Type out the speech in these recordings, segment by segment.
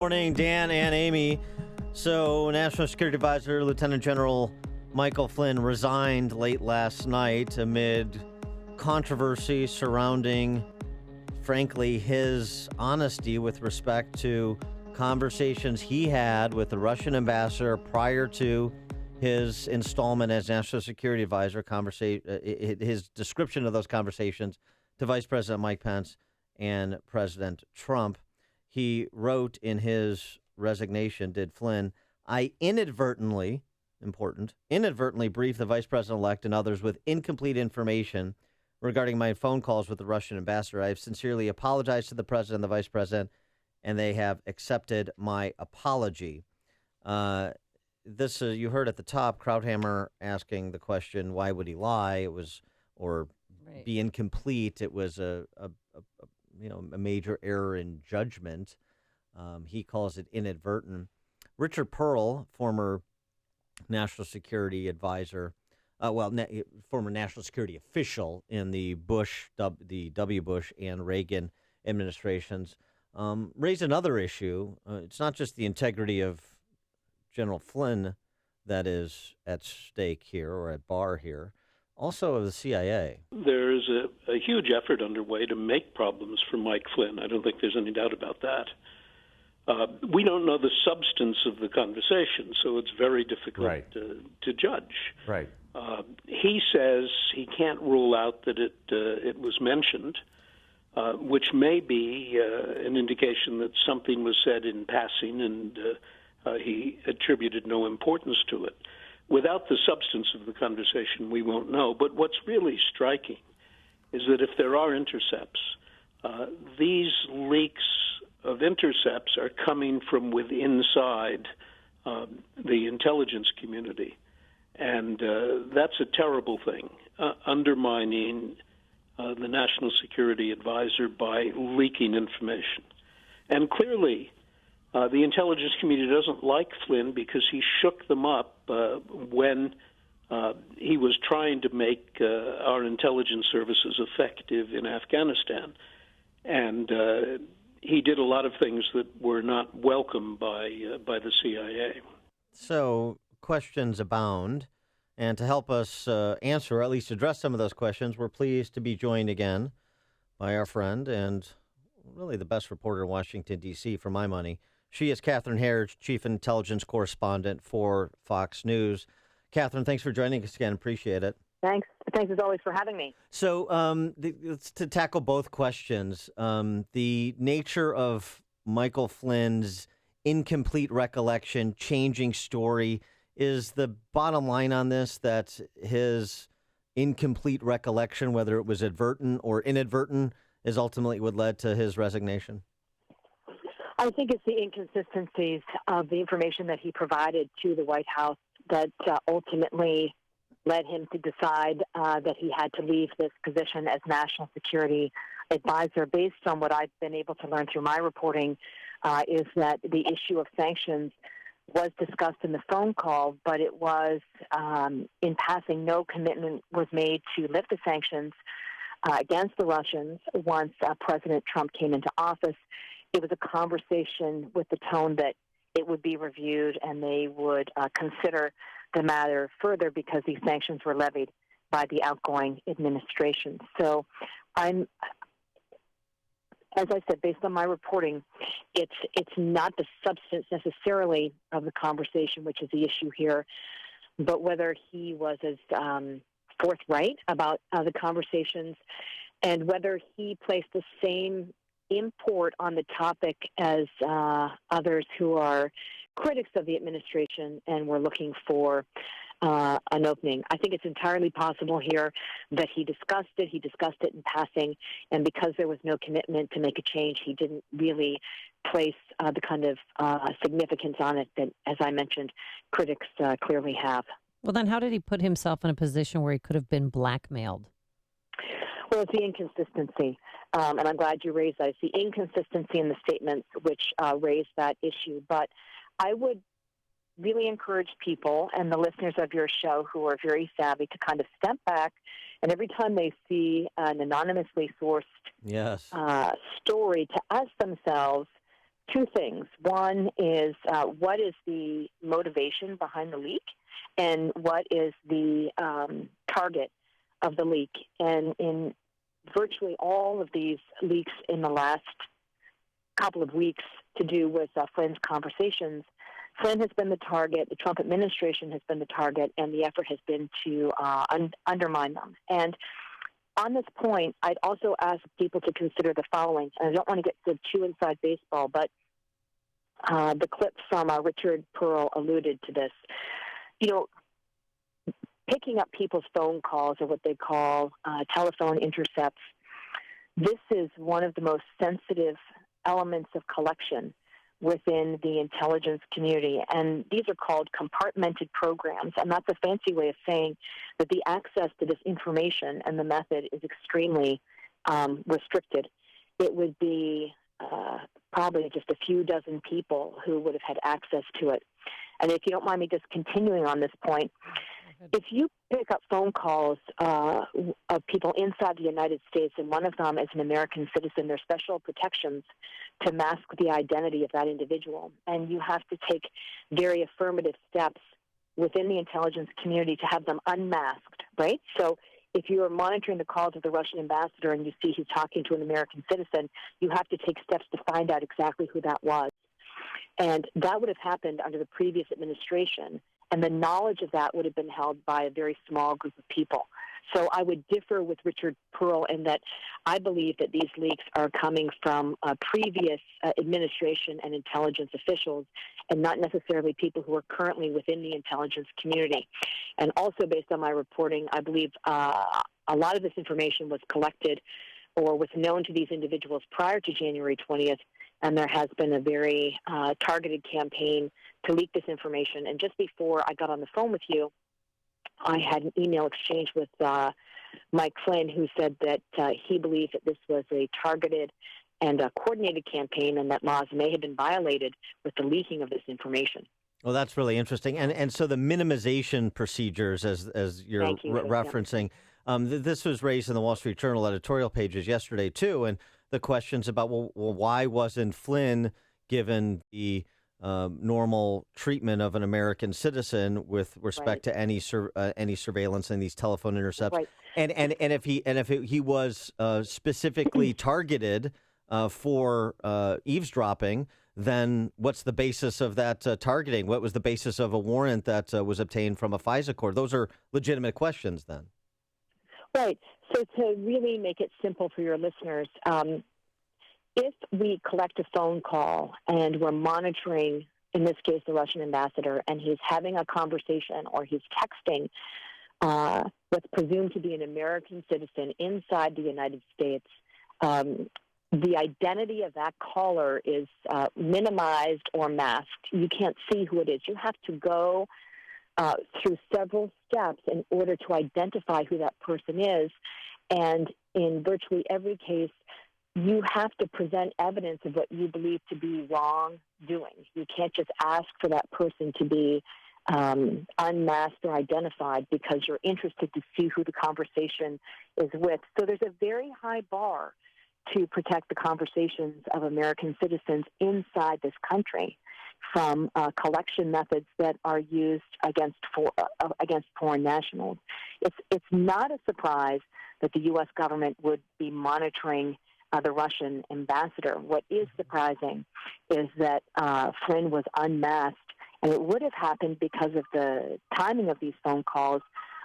Morning, Dan and Amy. So, National Security Advisor Lieutenant General Michael Flynn resigned late last night amid controversy surrounding, frankly, his honesty with respect to conversations he had with the Russian ambassador prior to his installment as National Security Advisor. His description of those conversations to Vice President Mike Pence and President Trump. He wrote in his resignation, did Flynn, I inadvertently briefed the vice president-elect and others with incomplete information regarding my phone calls with the Russian ambassador. I have sincerely apologized to the president and the vice president, and they have accepted my apology. You heard at the top, Krauthammer asking the question, why would he lie? Be incomplete. It was a major error in judgment. He calls it inadvertent. Richard Pearl, former national security advisor, former national security official in the W. Bush and Reagan administrations, raised another issue. It's not just the integrity of General Flynn that is at stake here or at bar here, also of the CIA. There's a huge effort underway to make problems for Mike Flynn. I don't think there's any doubt about that. We don't know the substance of the conversation, so it's very difficult to judge. Right. He says he can't rule out that it was mentioned, which may be an indication that something was said in passing and he attributed no importance to it. Without the substance of the conversation, we won't know. But what's really striking is that if there are intercepts, these leaks of intercepts are coming from within inside the intelligence community. And that's a terrible thing, undermining the National Security Advisor by leaking information. And clearly, the intelligence community doesn't like Flynn because he shook them up when he was trying to make our intelligence services effective in Afghanistan. And he did a lot of things that were not welcome by the CIA. So questions abound. And to help us answer, or at least address some of those questions, we're pleased to be joined again by our friend and really the best reporter in Washington, D.C., for my money. She is Catherine Herridge, Chief Intelligence Correspondent for Fox News. Catherine, thanks for joining us again. Appreciate it. Thanks as always for having me. So to tackle both questions, the nature of Michael Flynn's incomplete recollection, changing story, is the bottom line on this that his incomplete recollection, whether it was advertent or inadvertent, is ultimately what led to his resignation? I think it's the inconsistencies of the information that he provided to the White House that ultimately led him to decide that he had to leave this position as National Security Advisor. Based on what I've been able to learn through my reporting, is that the issue of sanctions was discussed in the phone call, but it was, in passing, no commitment was made to lift the sanctions against the Russians once President Trump came into office. It was a conversation with the tone that it would be reviewed and they would consider the matter further because these sanctions were levied by the outgoing administration. So as I said, based on my reporting, it's not the substance necessarily of the conversation, which is the issue here, but whether he was as forthright about the conversations and whether he placed the same import on the topic as others who are critics of the administration and were looking for an opening. I think it's entirely possible here that he discussed it in passing, and because there was no commitment to make a change, he didn't really place the kind of significance on it that, as I mentioned, critics clearly have. Well, then how did he put himself in a position where he could have been blackmailed? Well, it's the inconsistency, and I'm glad you raised that. It's the inconsistency in the statements which raised that issue. But I would really encourage people and the listeners of your show who are very savvy to kind of step back, and every time they see an anonymously sourced story, to ask themselves, two things. One is what is the motivation behind the leak, and what is the target of the leak. And in virtually all of these leaks in the last couple of weeks to do with Flynn's conversations, Flynn has been the target, the Trump administration has been the target, and the effort has been to undermine them. And on this point, I'd also ask people to consider the following. And I don't want to get too inside baseball, but the clip from Richard Pearl alluded to this. You know, picking up people's phone calls, or what they call telephone intercepts, this is one of the most sensitive elements of collection within the intelligence community. And these are called compartmented programs, and that's a fancy way of saying that the access to this information and the method is extremely restricted. It would be probably just a few dozen people who would have had access to it. And if you don't mind me just continuing on this point, if you pick up phone calls of people inside the United States, and one of them is an American citizen, there's special protections to mask the identity of that individual. And you have to take very affirmative steps within the intelligence community to have them unmasked, right? So if you are monitoring the calls of the Russian ambassador and you see he's talking to an American citizen, you have to take steps to find out exactly who that was. And that would have happened under the previous administration, and the knowledge of that would have been held by a very small group of people. So I would differ with Richard Pearl in that I believe that these leaks are coming from previous administration and intelligence officials, and not necessarily people who are currently within the intelligence community. And also, based on my reporting, I believe a lot of this information was collected or was known to these individuals prior to January 20th, and there has been a very targeted campaign to leak this information. And just before I got on the phone with you, I had an email exchange with Mike Flynn, who said that he believed that this was a targeted and a coordinated campaign, and that laws may have been violated with the leaking of this information. Well, that's really interesting. And so the minimization procedures, as you're referencing, this was raised in the Wall Street Journal editorial pages yesterday, too. And the questions about, well, why wasn't Flynn given the normal treatment of an American citizen with respect to any surveillance and these telephone intercepts? Right. And if he was specifically targeted for eavesdropping, then what's the basis of that targeting? What was the basis of a warrant that was obtained from a FISA court? Those are legitimate questions then. Right. So to really make it simple for your listeners, if we collect a phone call and we're monitoring, in this case, the Russian ambassador, and he's having a conversation or he's texting what's presumed to be an American citizen inside the United States, the identity of that caller is minimized or masked. You can't see who it is. You have to go through several steps in order to identify who that person is. And in virtually every case, you have to present evidence of what you believe to be wrongdoing. You can't just ask for that person to be unmasked or identified because you're interested to see who the conversation is with. So there's a very high bar to protect the conversations of American citizens inside this country from collection methods that are used against foreign nationals. It's not a surprise that the U.S. government would be monitoring the Russian ambassador. What is surprising is that Flynn was unmasked, and it would have happened because of the timing of these phone calls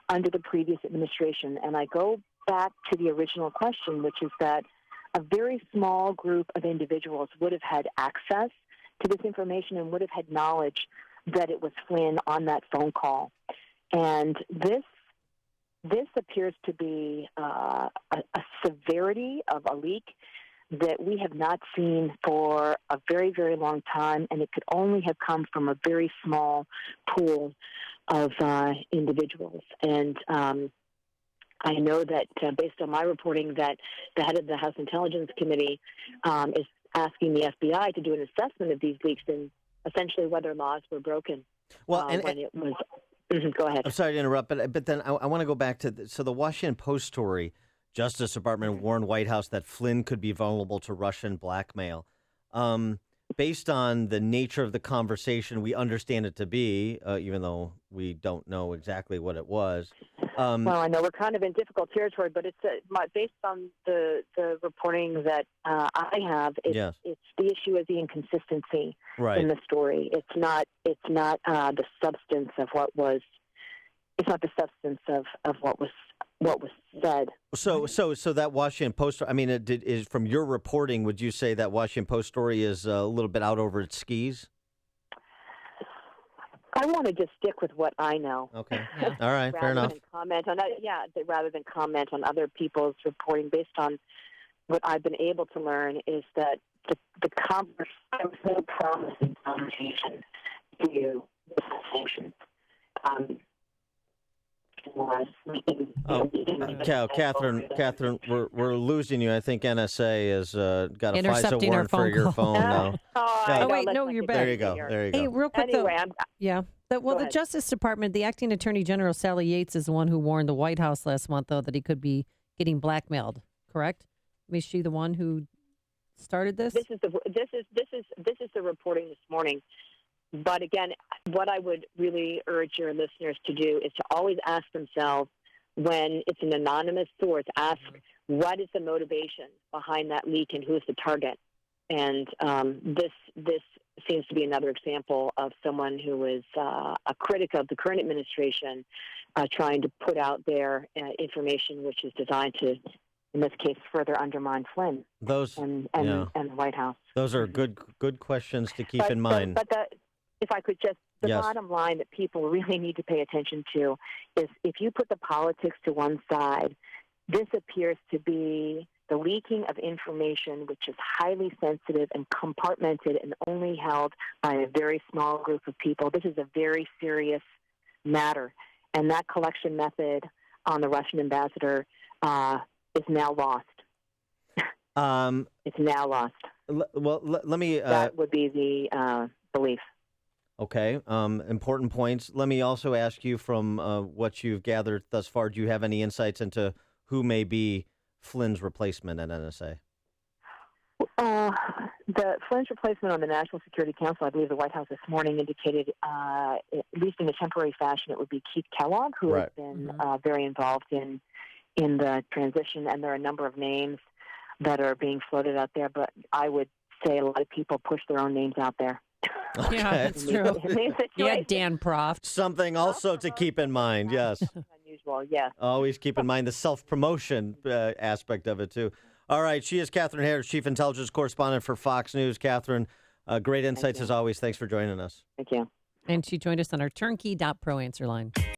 under the previous administration. And I go back to the original question, which is that a very small group of individuals would have had access to this information and would have had knowledge that it was Flynn on that phone call. And this appears to be a severity of a leak that we have not seen for a very, very long time, and it could only have come from a very small pool of individuals. And I know that based on my reporting that the head of the House Intelligence Committee is asking the FBI to do an assessment of these leaks and essentially whether laws were broken. Well, when it was. Go ahead. I'm sorry to interrupt, but then I want to go back to the Washington Post story. Justice Department warned White House that Flynn could be vulnerable to Russian blackmail. based on the nature of the conversation, we understand it to be, even though we don't know exactly what it was. Well, I know we're kind of in difficult territory, but it's based on the reporting that I have. Yes. It's the issue is the inconsistency Right. in the story. It's not the substance of what was. It's not the substance of what was said. So that Washington Post. I mean, is from your reporting, would you say that Washington Post story is a little bit out over its skis? I want to just stick with what I know. Okay. All right. Fair enough. Rather than comment on other people's reporting, based on what I've been able to learn, is that the conversation, there was no promising conversation to the sanctions. Catherine, we're losing you. I think NSA has got a FISA Intercepting our warrant for phone your call. phone now. Oh, wait, no, you're back. There you go. There you go. Hey, real quick, Anyway, the Justice Department, the acting Attorney General, Sally Yates, is the one who warned the White House last month, though, that he could be getting blackmailed, correct? Is she the one who started this? This is the reporting this morning. But again, what I would really urge your listeners to do is to always ask themselves, when it's an anonymous source, ask what is the motivation behind that leak and who's the target. And this seems to be another example of someone who is a critic of the current administration, trying to put out their information, which is designed to, in this case, further undermine Flynn and the White House. Those are good questions to keep in mind. If I could just, bottom line that people really need to pay attention to is, if you put the politics to one side, this appears to be the leaking of information which is highly sensitive and compartmented and only held by a very small group of people. This is a very serious matter, and that collection method on the Russian ambassador is now lost. It's now lost. Let me... that would be the belief. Okay, important points. Let me also ask you, from what you've gathered thus far, do you have any insights into who may be Flynn's replacement at NSA? The Flynn's replacement on the National Security Council, I believe the White House this morning indicated, at least in a temporary fashion, it would be Keith Kellogg, who has been very involved in the transition, and there are a number of names that are being floated out there, but I would say a lot of people push their own names out there. Okay. Yeah, that's true. Yeah, Dan Proft. Something also to keep in mind, yes. Unusual, yes. Always keep in mind the self-promotion aspect of it, too. All right, she is Catherine Herridge, Chief Intelligence Correspondent for Fox News. Catherine, great insights as always. Thanks for joining us. Thank you. And she joined us on our turnkey.pro answer line.